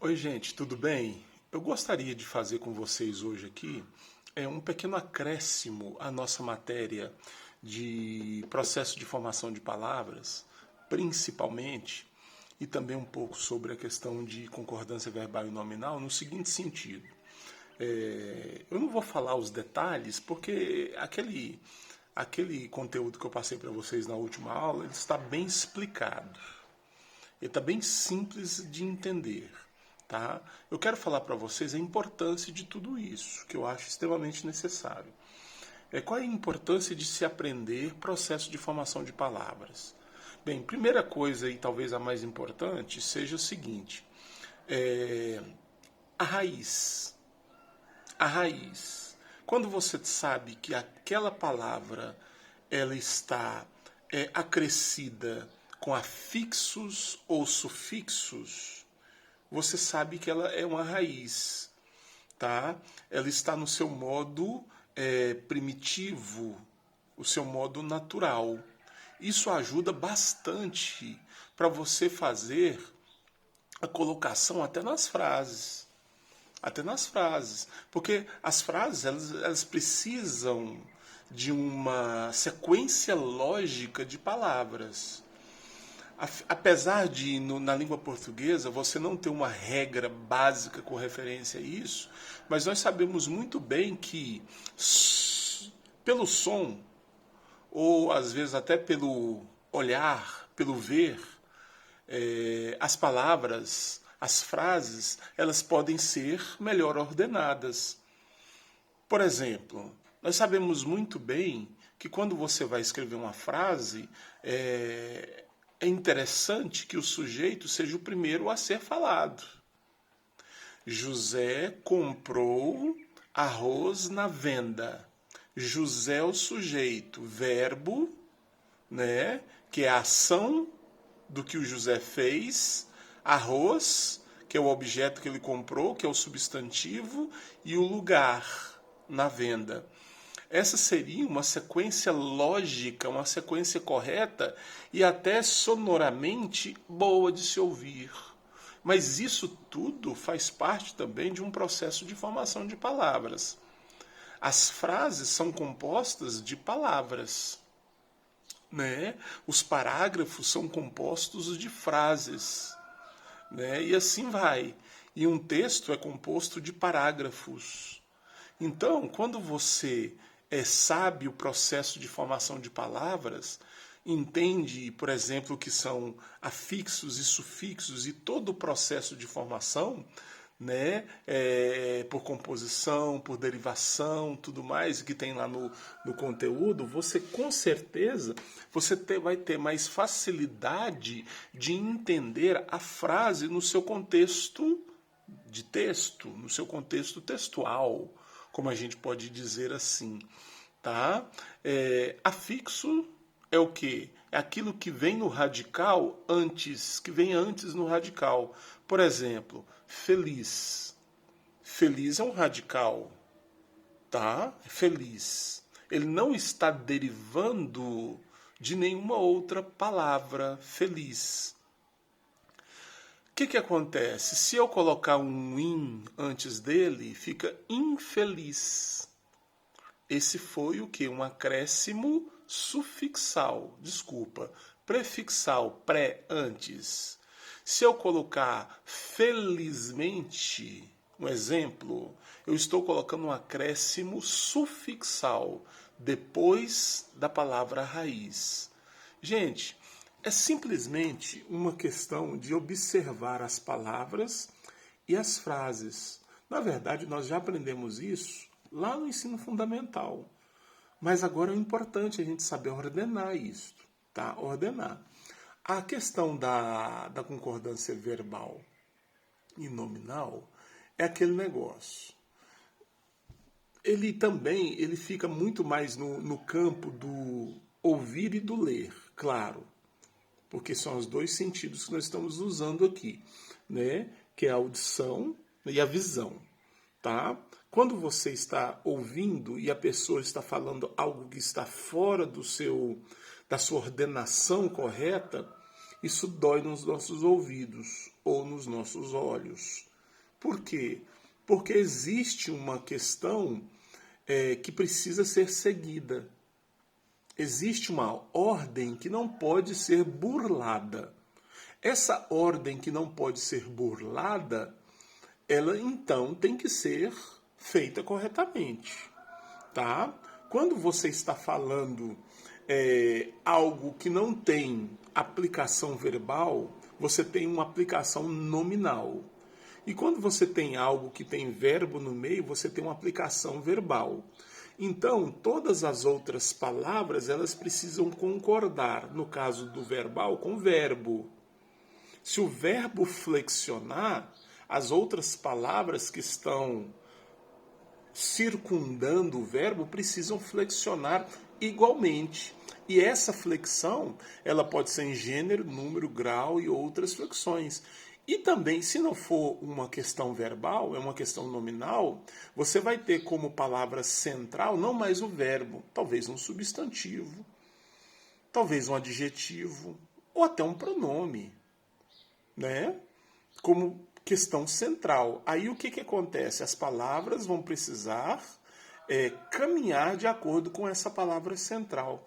Oi, gente, tudo bem? Eu gostaria de fazer com vocês hoje aqui um pequeno acréscimo à nossa matéria de processo de formação de palavras, principalmente, e também um pouco sobre a questão de concordância verbal e nominal, no seguinte sentido. Eu não vou falar os detalhes, porque aquele conteúdo que eu passei para vocês na última aula, ele está bem explicado. Ele está bem simples de entender. Tá? Eu quero falar para vocês a importância de tudo isso, que eu acho extremamente necessário. Qual é a importância de se aprender processo de formação de palavras? Bem, primeira coisa e talvez a mais importante seja o seguinte: a raiz. A raiz. Quando você sabe que aquela palavra ela está acrescida com afixos ou sufixos, você sabe que ela é uma raiz, tá? Ela está no seu modo primitivo, o seu modo natural. Isso ajuda bastante para você fazer a colocação até nas frases. Até nas frases. Porque as frases elas precisam de uma sequência lógica de palavras. Apesar de, na língua portuguesa, você não ter uma regra básica com referência a isso, mas nós sabemos muito bem que, pelo som, ou às vezes até pelo olhar, pelo ver, as palavras, as frases, elas podem ser melhor ordenadas. Por exemplo, nós sabemos muito bem que quando você vai escrever uma frase, é interessante que o sujeito seja o primeiro a ser falado. José comprou arroz na venda. José é o sujeito, verbo, né, que é a ação do que o José fez, arroz, que é o objeto que ele comprou, que é o substantivo, e o lugar na venda. Essa seria uma sequência lógica, uma sequência correta e até sonoramente boa de se ouvir. Mas isso tudo faz parte também de um processo de formação de palavras. As frases são compostas de palavras, né? Os parágrafos são compostos de frases, né? E assim vai. E um texto é composto de parágrafos. Então, quando você sabe o processo de formação de palavras, entende, por exemplo, o que são afixos e sufixos e todo o processo de formação, né, por composição, por derivação, tudo mais que tem lá no conteúdo, você com certeza vai ter mais facilidade de entender a frase no seu contexto de texto, no seu contexto textual, como a gente pode dizer assim, tá? Afixo é o quê? É aquilo que vem no radical antes, que vem antes no radical. Por exemplo, feliz. Feliz é um radical, tá? Feliz. Ele não está derivando de nenhuma outra palavra, feliz. O que acontece? Se eu colocar um in antes dele, fica infeliz. Esse foi o que? Um acréscimo sufixal, desculpa, prefixal, pré, antes. Se eu colocar felizmente, um exemplo, eu estou colocando um acréscimo sufixal depois da palavra raiz. Gente, é simplesmente uma questão de observar as palavras e as frases. Na verdade, nós já aprendemos isso lá no ensino fundamental. Mas agora é importante a gente saber ordenar isso, tá? Ordenar. A questão da concordância verbal e nominal é aquele negócio. Ele fica muito mais no campo do ouvir e do ler, claro. Porque são os dois sentidos que nós estamos usando aqui, né? Que é a audição e a visão, tá? Quando você está ouvindo e a pessoa está falando algo que está fora da sua ordenação correta, isso dói nos nossos ouvidos ou nos nossos olhos, Por quê? Porque existe uma questão que precisa ser seguida. Existe uma ordem que não pode ser burlada. Essa ordem que não pode ser burlada, ela então tem que ser feita corretamente, tá? Quando você está falando algo que não tem aplicação verbal, você tem uma aplicação nominal. E quando você tem algo que tem verbo no meio, você tem uma aplicação verbal. Então, todas as outras palavras, elas precisam concordar, no caso do verbal, com o verbo. Se o verbo flexionar, as outras palavras que estão circundando o verbo precisam flexionar igualmente. E essa flexão, ela pode ser em gênero, número, grau e outras flexões. E também, se não for uma questão verbal, é uma questão nominal, você vai ter como palavra central não mais o verbo, talvez um substantivo, talvez um adjetivo, ou até um pronome, né? Como questão central. Aí o que acontece? As palavras vão precisar caminhar de acordo com essa palavra central.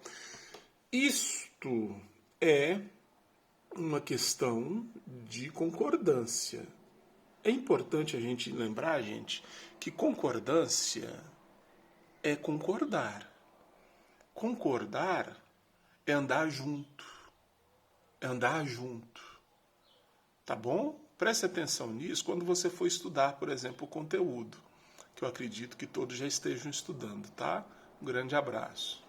Isto é uma questão de concordância. É importante a gente lembrar, gente, que concordância é concordar. Concordar é andar junto. É andar junto. Tá bom? Preste atenção nisso quando você for estudar, por exemplo, o conteúdo, que eu acredito que todos já estejam estudando, tá? Um grande abraço.